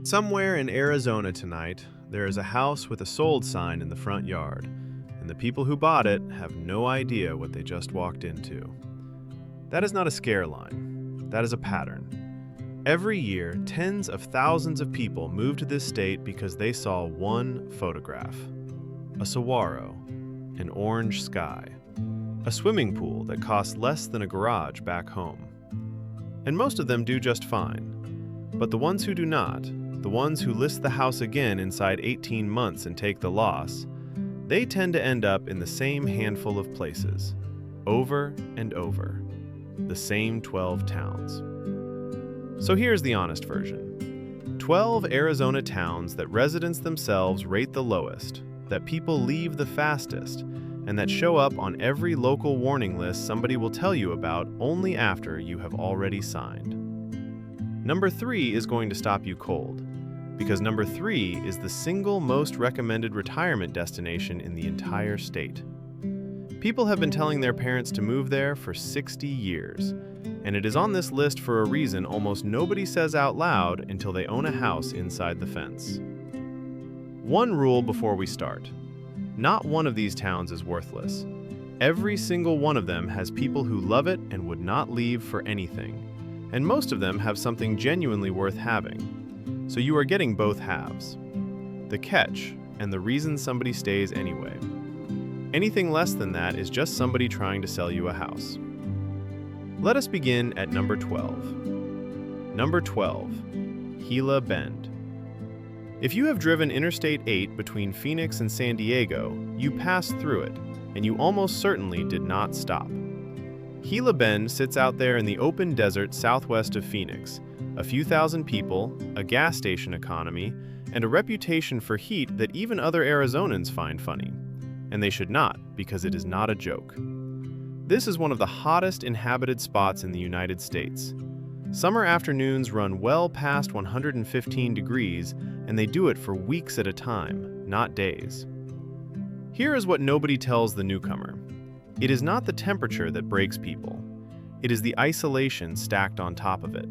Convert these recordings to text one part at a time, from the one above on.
Somewhere in Arizona tonight, there is a house with a sold sign in the front yard, and the people who bought it have no idea what they just walked into. That is not a scare line. That is a pattern. Every year, tens of thousands of people move to this state because they saw one photograph. A saguaro, an orange sky, a swimming pool that costs less than a garage back home. And most of them do just fine. But the ones who do not, the ones who list the house again inside 18 months and take the loss, they tend to end up in the same handful of places, over and over, the same 12 towns. So here's the honest version. 12 Arizona towns that residents themselves rate the lowest, that people leave the fastest, and that show up on every local warning list somebody will tell you about only after you have already signed. Number 3 is going to stop you cold, because number 3 is the single most recommended retirement destination in the entire state. People have been telling their parents to move there for 60 years, and it is on this list for a reason almost nobody says out loud until they own a house inside the fence. One rule before we start. Not one of these towns is worthless. Every single one of them has people who love it and would not leave for anything, and most of them have something genuinely worth having. So you are getting both halves. The catch, and the reason somebody stays anyway. Anything less than that is just somebody trying to sell you a house. Let us begin at number 12. Number 12, Gila Bend. If you have driven Interstate 8 between Phoenix and San Diego, you passed through it, and you almost certainly did not stop. Gila Bend sits out there in the open desert southwest of Phoenix, a few thousand people, a gas station economy, and a reputation for heat that even other Arizonans find funny. And they should not, because it is not a joke. This is one of the hottest inhabited spots in the United States. Summer afternoons run well past 115 degrees, and they do it for weeks at a time, not days. Here is what nobody tells the newcomer. It is not the temperature that breaks people. It is the isolation stacked on top of it.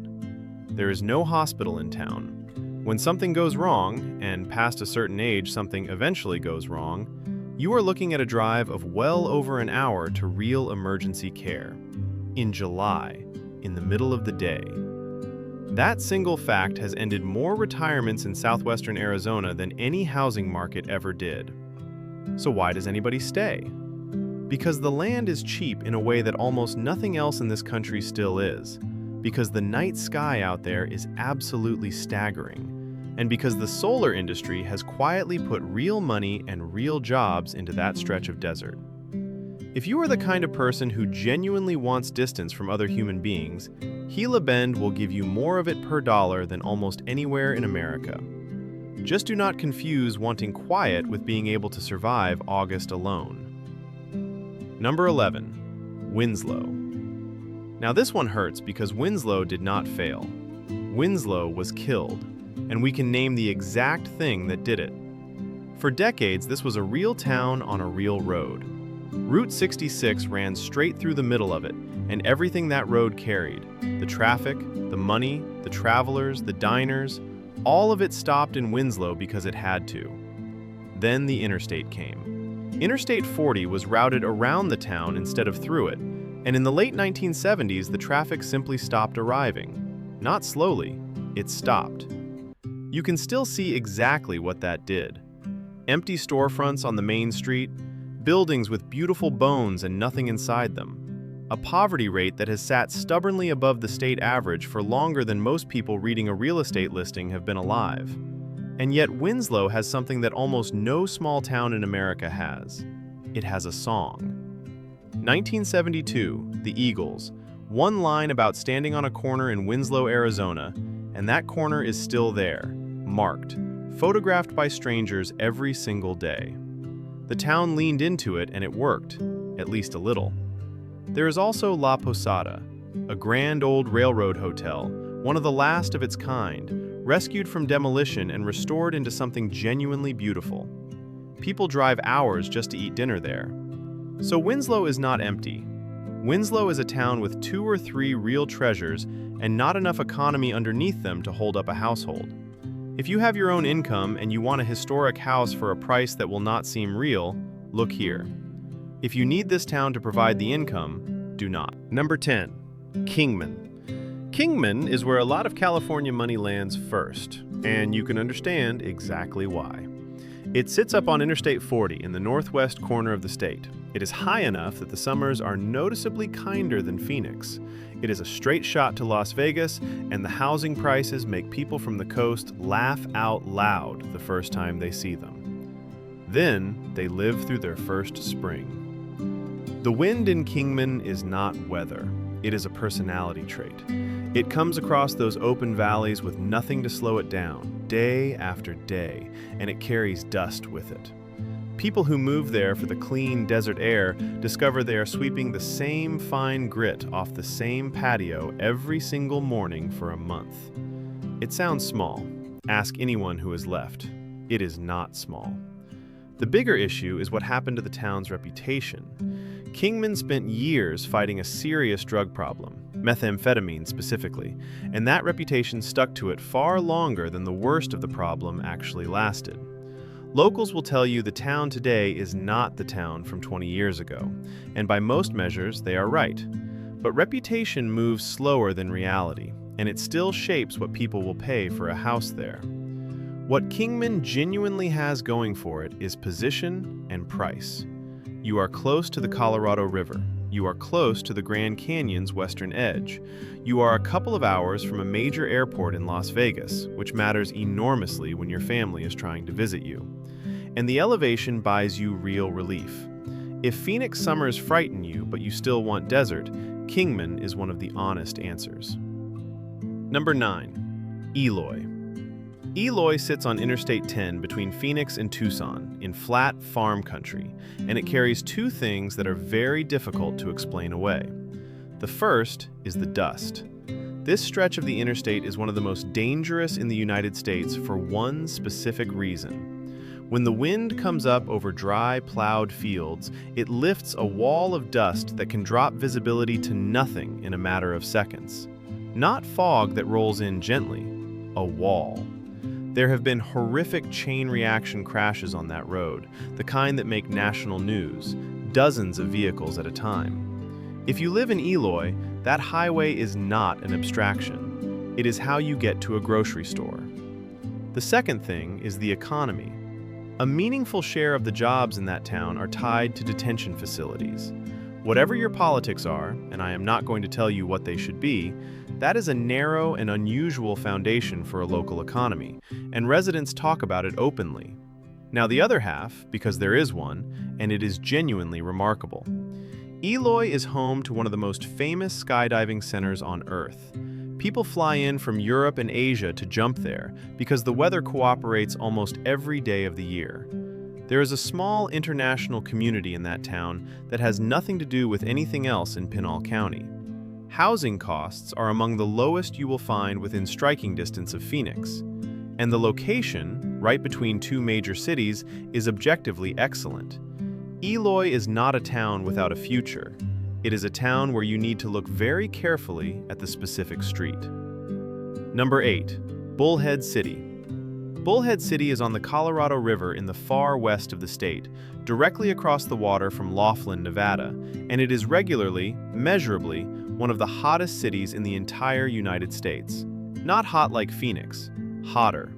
There is no hospital in town. When something goes wrong, and past a certain age something eventually goes wrong, you are looking at a drive of well over an hour to real emergency care. In July, in the middle of the day. That single fact has ended more retirements in southwestern Arizona than any housing market ever did. So why does anybody stay? Because the land is cheap in a way that almost nothing else in this country still is. Because the night sky out there is absolutely staggering. And because the solar industry has quietly put real money and real jobs into that stretch of desert. If you are the kind of person who genuinely wants distance from other human beings, Gila Bend will give you more of it per dollar than almost anywhere in America. Just do not confuse wanting quiet with being able to survive August alone. Number 11, Winslow. Now this one hurts because Winslow did not fail. Winslow was killed, and we can name the exact thing that did it. For decades, this was a real town on a real road. Route 66 ran straight through the middle of it, and everything that road carried, the traffic, the money, the travelers, the diners, all of it stopped in Winslow because it had to. Then the interstate came. Interstate 40 was routed around the town instead of through it, and in the late 1970s, the traffic simply stopped arriving. Not slowly, it stopped. You can still see exactly what that did. Empty storefronts on the main street, buildings with beautiful bones and nothing inside them. A poverty rate that has sat stubbornly above the state average for longer than most people reading a real estate listing have been alive. And yet Winslow has something that almost no small town in America has. It has a song. 1972, the Eagles. One line about standing on a corner in Winslow, Arizona, and that corner is still there, marked, photographed by strangers every single day. The town leaned into it and it worked, at least a little. There is also La Posada, a grand old railroad hotel, one of the last of its kind, rescued from demolition and restored into something genuinely beautiful. People drive hours just to eat dinner there. So Winslow is not empty. Winslow is a town with 2 or 3 real treasures and not enough economy underneath them to hold up a household. If you have your own income and you want a historic house for a price that will not seem real, look here. If you need this town to provide the income, do not. Number 10. Kingman. Kingman is where a lot of California money lands first, and you can understand exactly why. It sits up on Interstate 40 in the northwest corner of the state. It is high enough that the summers are noticeably kinder than Phoenix. It is a straight shot to Las Vegas, and the housing prices make people from the coast laugh out loud the first time they see them. Then they live through their first spring. The wind in Kingman is not weather. It is a personality trait. It comes across those open valleys with nothing to slow it down, day after day, and it carries dust with it. People who move there for the clean desert air discover they are sweeping the same fine grit off the same patio every single morning for a month. It sounds small. Ask anyone who has left. It is not small. The bigger issue is what happened to the town's reputation. Kingman spent years fighting a serious drug problem, methamphetamine specifically, and that reputation stuck to it far longer than the worst of the problem actually lasted. Locals will tell you the town today is not the town from 20 years ago, and by most measures, they are right. But reputation moves slower than reality, and it still shapes what people will pay for a house there. What Kingman genuinely has going for it is position and price. You are close to the Colorado River. You are close to the Grand Canyon's western edge. You are a couple of hours from a major airport in Las Vegas, which matters enormously when your family is trying to visit you. And the elevation buys you real relief. If Phoenix summers frighten you, but you still want desert, Kingman is one of the honest answers. Number 9. Eloy. Eloy sits on Interstate 10 between Phoenix and Tucson, in flat farm country, and it carries two things that are very difficult to explain away. The first is the dust. This stretch of the interstate is one of the most dangerous in the United States for one specific reason. When the wind comes up over dry, plowed fields, it lifts a wall of dust that can drop visibility to nothing in a matter of seconds. Not fog that rolls in gently, a wall. There have been horrific chain reaction crashes on that road, the kind that make national news, dozens of vehicles at a time. If you live in Eloy, that highway is not an abstraction. It is how you get to a grocery store. The second thing is the economy. A meaningful share of the jobs in that town are tied to detention facilities. Whatever your politics are, and I am not going to tell you what they should be, that is a narrow and unusual foundation for a local economy, and residents talk about it openly. Now the other half, because there is one, and it is genuinely remarkable. Eloy is home to one of the most famous skydiving centers on Earth. People fly in from Europe and Asia to jump there because the weather cooperates almost every day of the year. There is a small international community in that town that has nothing to do with anything else in Pinal County. Housing costs are among the lowest you will find within striking distance of Phoenix, and the location, right between two major cities, is objectively excellent. Eloy is not a town without a future. It is a town where you need to look very carefully at the specific street. Number 8. Bullhead City. Bullhead City is on the Colorado River in the far west of the state, directly across the water from Laughlin, Nevada, and it is regularly, measurably, one of the hottest cities in the entire United States. Not hot like Phoenix, hotter.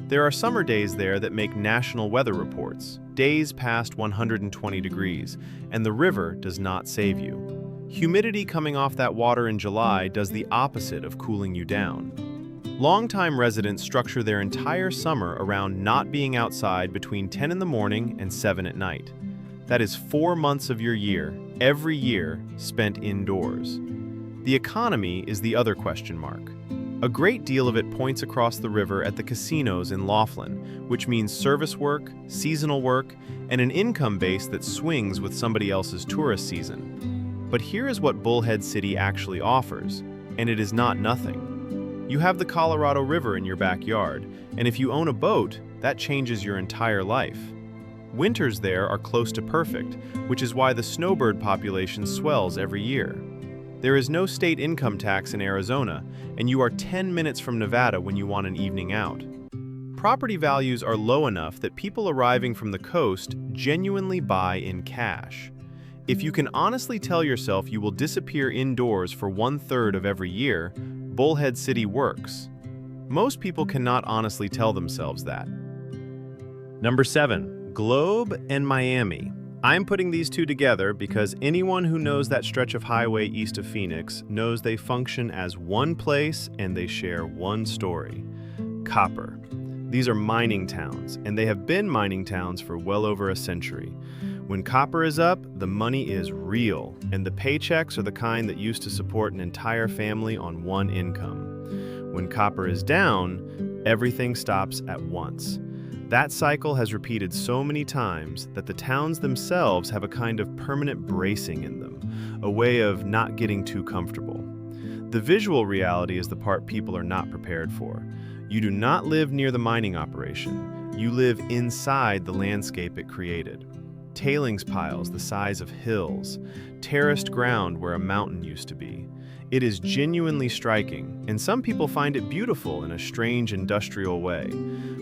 There are summer days there that make national weather reports, days past 120 degrees, and the river does not save you. Humidity coming off that water in July does the opposite of cooling you down. Longtime residents structure their entire summer around not being outside between 10 in the morning and 7 at night. That is 4 months of your year, every year, spent indoors. The economy is the other question mark. A great deal of it points across the river at the casinos in Laughlin, which means service work, seasonal work, and an income base that swings with somebody else's tourist season. But here is what Bullhead City actually offers, and it is not nothing. You have the Colorado River in your backyard, and if you own a boat, that changes your entire life. Winters there are close to perfect, which is why the snowbird population swells every year. There is no state income tax in Arizona, and you are 10 minutes from Nevada when you want an evening out. Property values are low enough that people arriving from the coast genuinely buy in cash. If you can honestly tell yourself you will disappear indoors for 1/3 of every year, Bullhead City works. Most people cannot honestly tell themselves that. Number 7. Globe and Miami. I'm putting these two together because anyone who knows that stretch of highway east of Phoenix knows they function as one place and they share one story. Copper. These are mining towns, and they have been mining towns for well over a century. When copper is up, the money is real, and the paychecks are the kind that used to support an entire family on one income. When copper is down, everything stops at once. That cycle has repeated so many times that the towns themselves have a kind of permanent bracing in them, a way of not getting too comfortable. The visual reality is the part people are not prepared for. You do not live near the mining operation. You live inside the landscape it created. Tailings piles the size of hills, terraced ground where a mountain used to be. It is genuinely striking, and some people find it beautiful in a strange industrial way.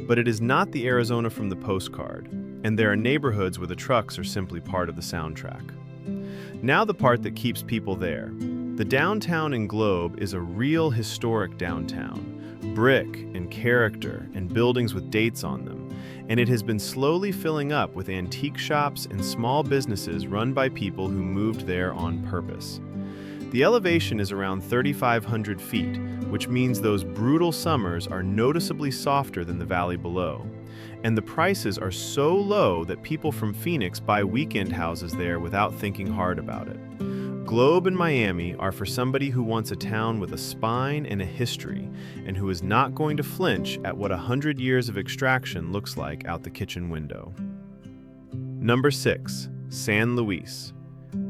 But it is not the Arizona from the postcard, and there are neighborhoods where the trucks are simply part of the soundtrack. Now the part that keeps people there. The downtown in Globe is a real historic downtown. Brick and character and buildings with dates on them, and it has been slowly filling up with antique shops and small businesses run by people who moved there on purpose. The elevation is around 3,500 feet, which means those brutal summers are noticeably softer than the valley below. And the prices are so low that people from Phoenix buy weekend houses there without thinking hard about it. Globe and Miami are for somebody who wants a town with a spine and a history, and who is not going to flinch at what 100 years of extraction looks like out the kitchen window. Number 6. San Luis.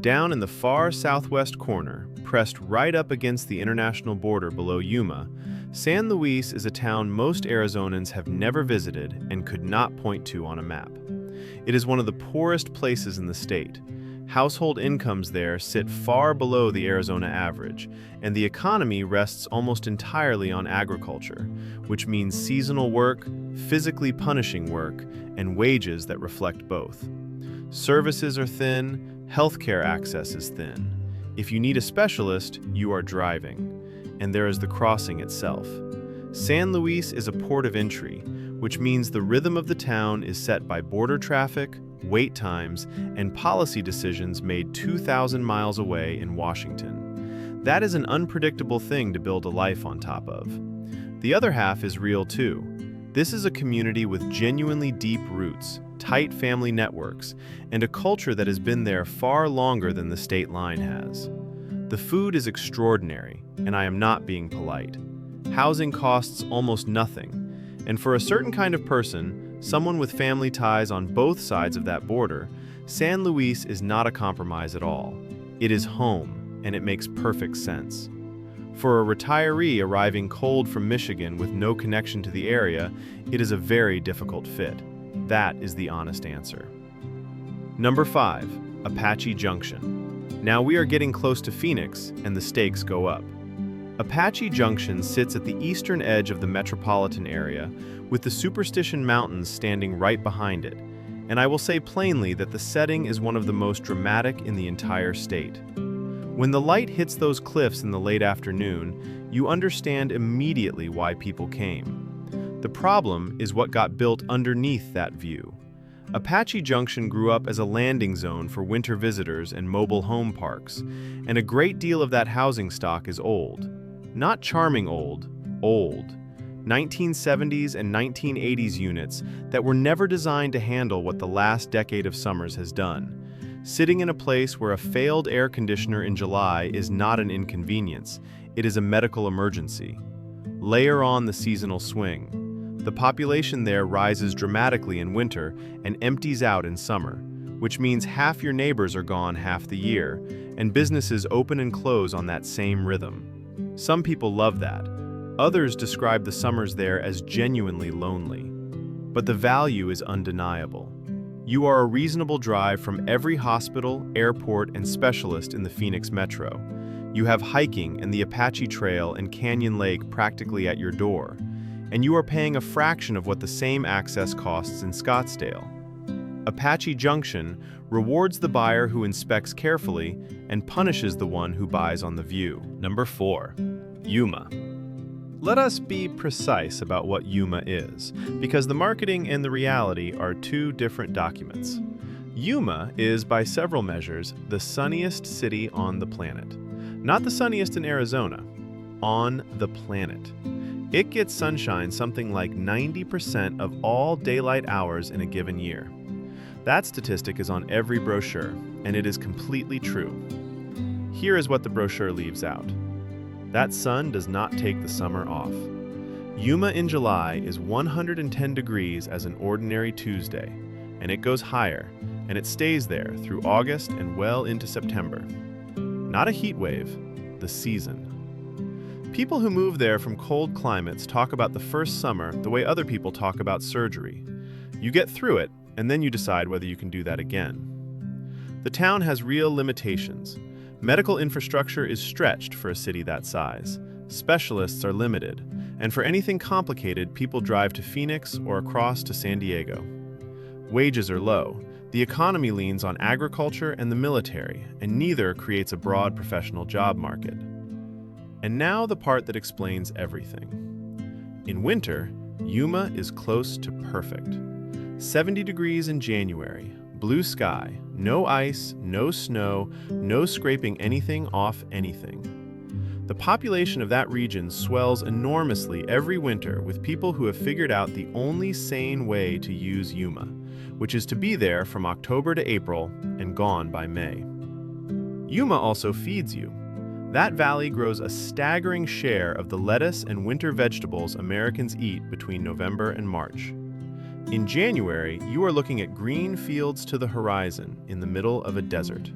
Down in the far southwest corner, pressed right up against the international border below Yuma, San Luis is a town most Arizonans have never visited and could not point to on a map. It is one of the poorest places in the state. Household incomes there sit far below the Arizona average, and the economy rests almost entirely on agriculture, which means seasonal work, physically punishing work, and wages that reflect both. Services are thin, healthcare access is thin. If you need a specialist, you are driving, and there is the crossing itself. San Luis is a port of entry, which means the rhythm of the town is set by border traffic, wait times, and policy decisions made 2,000 miles away in Washington. That is an unpredictable thing to build a life on top of. The other half is real too. This is a community with genuinely deep roots, tight family networks, and a culture that has been there far longer than the state line has. The food is extraordinary, and I am not being polite. Housing costs almost nothing, and for a certain kind of person, someone with family ties on both sides of that border, San Luis is not a compromise at all. It is home, and it makes perfect sense. For a retiree arriving cold from Michigan with no connection to the area, it is a very difficult fit. That is the honest answer. Number 5. Apache Junction. Now we are getting close to Phoenix, and the stakes go up. Apache Junction sits at the eastern edge of the metropolitan area, with the Superstition Mountains standing right behind it, and I will say plainly that the setting is one of the most dramatic in the entire state. When the light hits those cliffs in the late afternoon, you understand immediately why people came. The problem is what got built underneath that view. Apache Junction grew up as a landing zone for winter visitors and mobile home parks, and a great deal of that housing stock is old. Not charming old, old. 1970s and 1980s units that were never designed to handle what the last decade of summers has done. Sitting in a place where a failed air conditioner in July is not an inconvenience, it is a medical emergency. Layer on the seasonal swing. The population there rises dramatically in winter and empties out in summer, which means half your neighbors are gone half the year, and businesses open and close on that same rhythm. Some people love that. Others describe the summers there as genuinely lonely. But the value is undeniable. You are a reasonable drive from every hospital, airport, and specialist in the Phoenix metro. You have hiking and the Apache Trail and Canyon Lake practically at your door. and you are paying a fraction of what the same access costs in Scottsdale. Apache Junction rewards the buyer who inspects carefully and punishes the one who buys on the view. Number 4. Yuma. Let us be precise about what Yuma is, because the marketing and the reality are two different documents. Yuma is, by several measures, the sunniest city on the planet. Not the sunniest in Arizona, on the planet. It gets sunshine something like 90% of all daylight hours in a given year. That statistic is on every brochure, and it is completely true. Here is what the brochure leaves out. That sun does not take the summer off. Yuma in July is 110 degrees as an ordinary Tuesday, and it goes higher, and it stays there through August and well into September. Not a heat wave, the season. People who move there from cold climates talk about the first summer the way other people talk about surgery. You get through it, and then you decide whether you can do that again. The town has real limitations. Medical infrastructure is stretched for a city that size. Specialists are limited, and for anything complicated, people drive to Phoenix or across to San Diego. Wages are low. The economy leans on agriculture and the military, and neither creates a broad professional job market. And now the part that explains everything. In winter, Yuma is close to perfect. 70 degrees in January, blue sky, no ice, no snow, no scraping anything off anything. The population of that region swells enormously every winter with people who have figured out the only sane way to use Yuma, which is to be there from October to April and gone by May. Yuma also feeds you. That valley grows a staggering share of the lettuce and winter vegetables Americans eat between November and March. In January, you are looking at green fields to the horizon in the middle of a desert.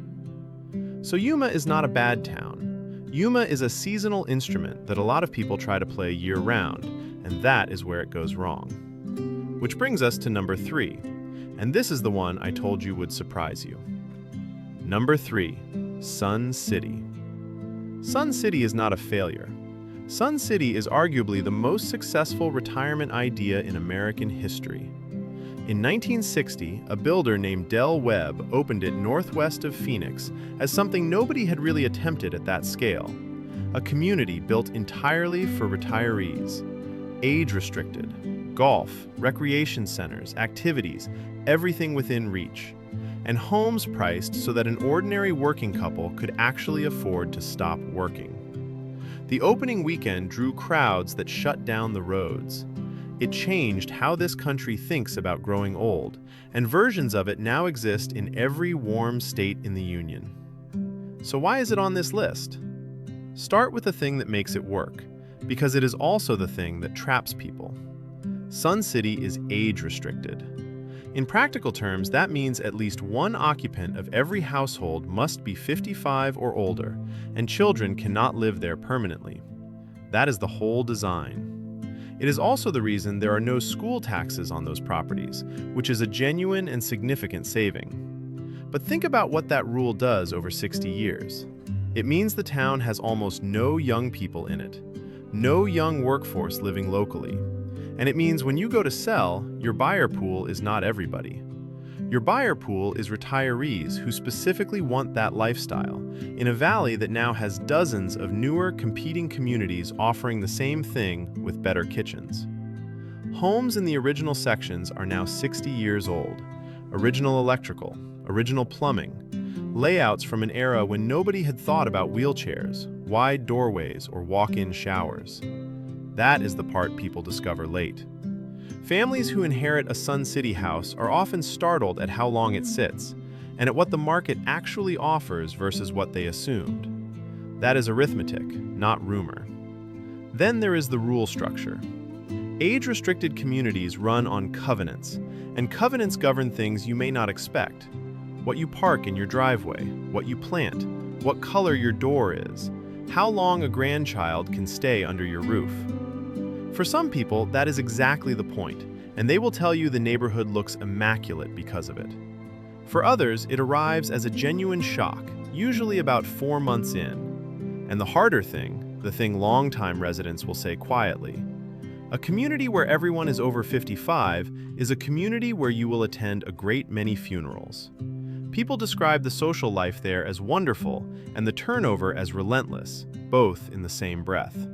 So Yuma is not a bad town. Yuma is a seasonal instrument that a lot of people try to play year-round, and that is where it goes wrong. Which brings us to number 3, and this is the one I told you would surprise you. Number 3, Sun City. Sun City is not a failure. Sun City is arguably the most successful retirement idea in American history. In 1960, a builder named Del Webb opened it northwest of Phoenix as something nobody had really attempted at that scale. A community built entirely for retirees. Age-restricted, golf, recreation centers, activities, everything within reach. And homes priced so that an ordinary working couple could actually afford to stop working. The opening weekend drew crowds that shut down the roads. It changed how this country thinks about growing old, and versions of it now exist in every warm state in the Union. So why is it on this list? Start with the thing that makes it work, because it is also the thing that traps people. Sun City is age-restricted. In practical terms, that means at least one occupant of every household must be 55 or older, and children cannot live there permanently. That is the whole design. It is also the reason there are no school taxes on those properties, which is a genuine and significant saving. But think about what that rule does over 60 years. It means the town has almost no young people in it, no young workforce living locally. And it means when you go to sell, your buyer pool is not everybody. Your buyer pool is retirees who specifically want that lifestyle, in a valley that now has dozens of newer competing communities offering the same thing with better kitchens. Homes in the original sections are now 60 years old. Original electrical, original plumbing, layouts from an era when nobody had thought about wheelchairs, wide doorways, or walk-in showers. That is the part people discover late. Families who inherit a Sun City house are often startled at how long it sits, and at what the market actually offers versus what they assumed. That is arithmetic, not rumor. Then there is the rule structure. Age-restricted communities run on covenants, and covenants govern things you may not expect. What you park in your driveway, what you plant, what color your door is, how long a grandchild can stay under your roof. For some people, that is exactly the point, and they will tell you the neighborhood looks immaculate because of it. For others, it arrives as a genuine shock, usually about 4 months in. And the harder thing, the thing longtime residents will say quietly, A community where everyone is over 55 is a community where you will attend a great many funerals. People describe the social life there as wonderful and the turnover as relentless, both in the same breath.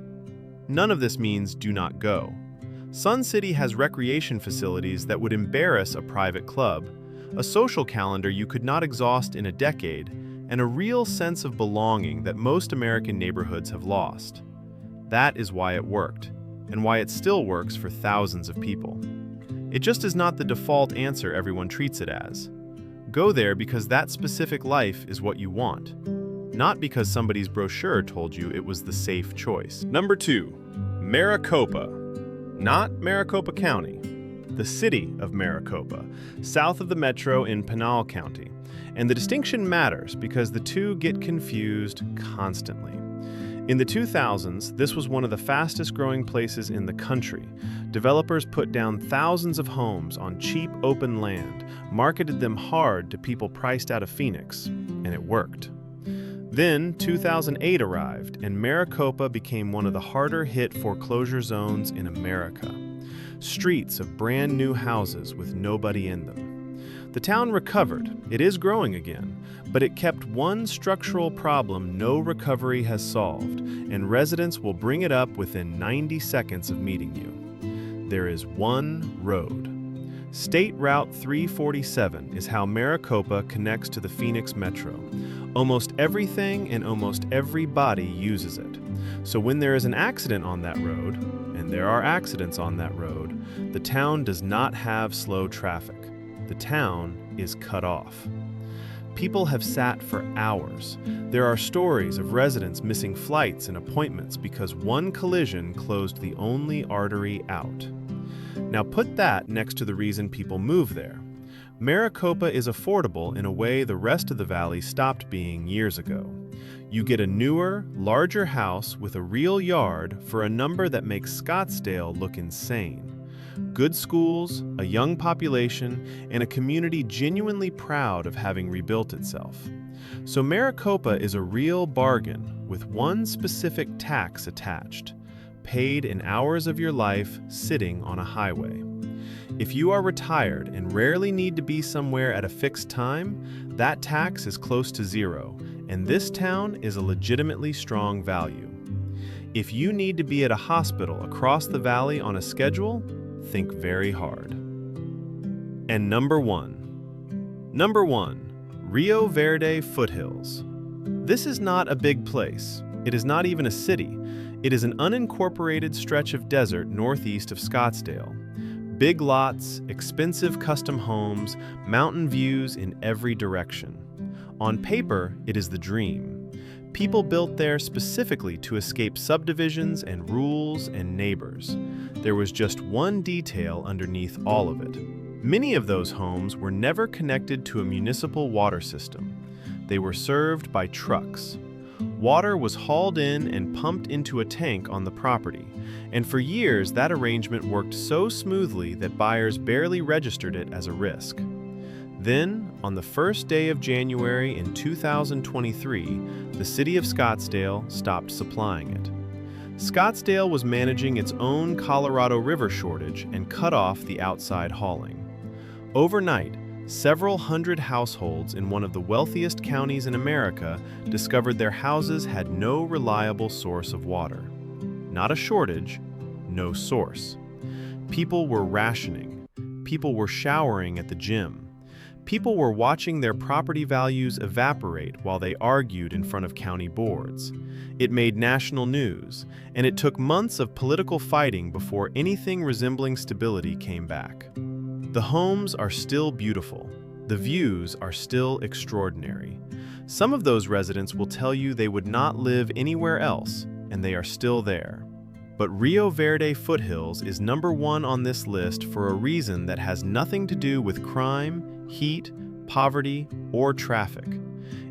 None of this means do not go. Sun City has recreation facilities that would embarrass a private club, a social calendar you could not exhaust in a decade, and a real sense of belonging that most American neighborhoods have lost. That is why it worked, and why it still works for thousands of people. It just is not the default answer everyone treats it as. Go there because that specific life is what you want, not because somebody's brochure told you it was the safe choice. Number 2, Maricopa. Not Maricopa County, the city of Maricopa, south of the metro in Pinal County. And the distinction matters because the two get confused constantly. In the 2000s, this was one of the fastest growing places in the country. Developers put down thousands of homes on cheap open land, marketed them hard to people priced out of Phoenix, and it worked. Then 2008 arrived, and Maricopa became one of the harder-hit foreclosure zones in America. Streets of brand new houses with nobody in them. The town recovered. It is growing again, but it kept one structural problem no recovery has solved, and residents will bring it up within 90 seconds of meeting you. There is one road. State Route 347 is how Maricopa connects to the Phoenix Metro. Almost everything and almost everybody uses it. So when there is an accident on that road, and there are accidents on that road, the town does not have slow traffic. The town is cut off. People have sat for hours. There are stories of residents missing flights and appointments because one collision closed the only artery out. Now put that next to the reason people move there. Maricopa is affordable in a way the rest of the valley stopped being years ago. You get a newer, larger house with a real yard for a number that makes Scottsdale look insane. Good schools, a young population, and a community genuinely proud of having rebuilt itself. So Maricopa is a real bargain with one specific tax attached, paid in hours of your life sitting on a highway. If you are retired and rarely need to be somewhere at a fixed time, that tax is close to zero, and this town is a legitimately strong value. If you need to be at a hospital across the valley on a schedule, think very hard. And number 1. Number 1, Rio Verde Foothills. This is not a big place. It is not even a city. It is an unincorporated stretch of desert northeast of Scottsdale. Big lots, expensive custom homes, mountain views in every direction. On paper, it is the dream. People built there specifically to escape subdivisions and rules and neighbors. There was just one detail underneath all of it. Many of those homes were never connected to a municipal water system. They were served by trucks. Water was hauled in and pumped into a tank on the property, and for years that arrangement worked so smoothly that buyers barely registered it as a risk. Then, on the first day of January in 2023, the city of Scottsdale stopped supplying it. Scottsdale was managing its own Colorado River shortage and cut off the outside hauling. Overnight, several hundred households in one of the wealthiest counties in America discovered their houses had no reliable source of water. Not a shortage, no source. People were rationing. People were showering at the gym. People were watching their property values evaporate while they argued in front of county boards. It made national news, and it took months of political fighting before anything resembling stability came back. The homes are still beautiful. The views are still extraordinary. Some of those residents will tell you they would not live anywhere else, and they are still there. But Rio Verde Foothills is number 1 on this list for a reason that has nothing to do with crime, heat, poverty, or traffic.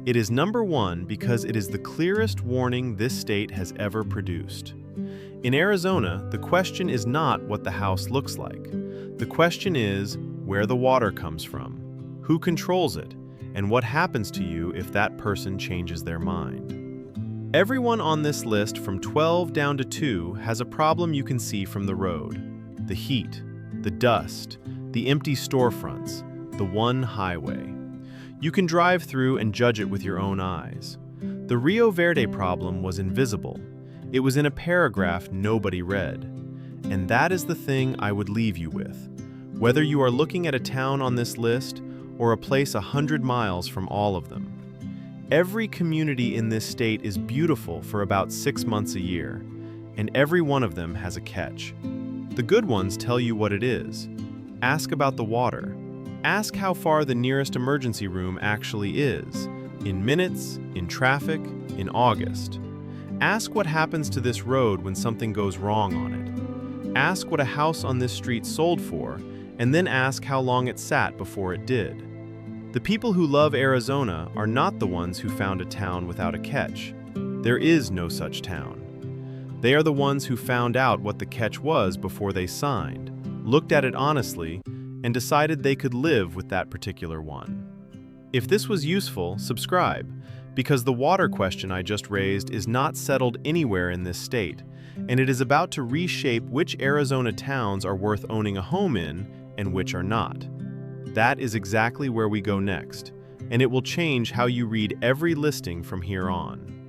It is number 1 because it is the clearest warning this state has ever produced. In Arizona, the question is not what the house looks like. The question is where the water comes from, who controls it, and what happens to you if that person changes their mind. Everyone on this list from 12 down to 2 has a problem you can see from the road. The heat, the dust, the empty storefronts, the one highway. You can drive through and judge it with your own eyes. The Rio Verde problem was invisible. It was in a paragraph nobody read. And that is the thing I would leave you with. Whether you are looking at a town on this list or a place 100 miles from all of them. Every community in this state is beautiful for about 6 months a year, and every one of them has a catch. The good ones tell you what it is. Ask about the water. Ask how far the nearest emergency room actually is, in minutes, in traffic, in August. Ask what happens to this road when something goes wrong on it. Ask what a house on this street sold for, and then ask how long it sat before it did. The people who love Arizona are not the ones who found a town without a catch. There is no such town. They are the ones who found out what the catch was before they signed, looked at it honestly, and decided they could live with that particular one. If this was useful, subscribe, because the water question I just raised is not settled anywhere in this state, and it is about to reshape which Arizona towns are worth owning a home in and which are not. That is exactly where we go next, and it will change how you read every listing from here on.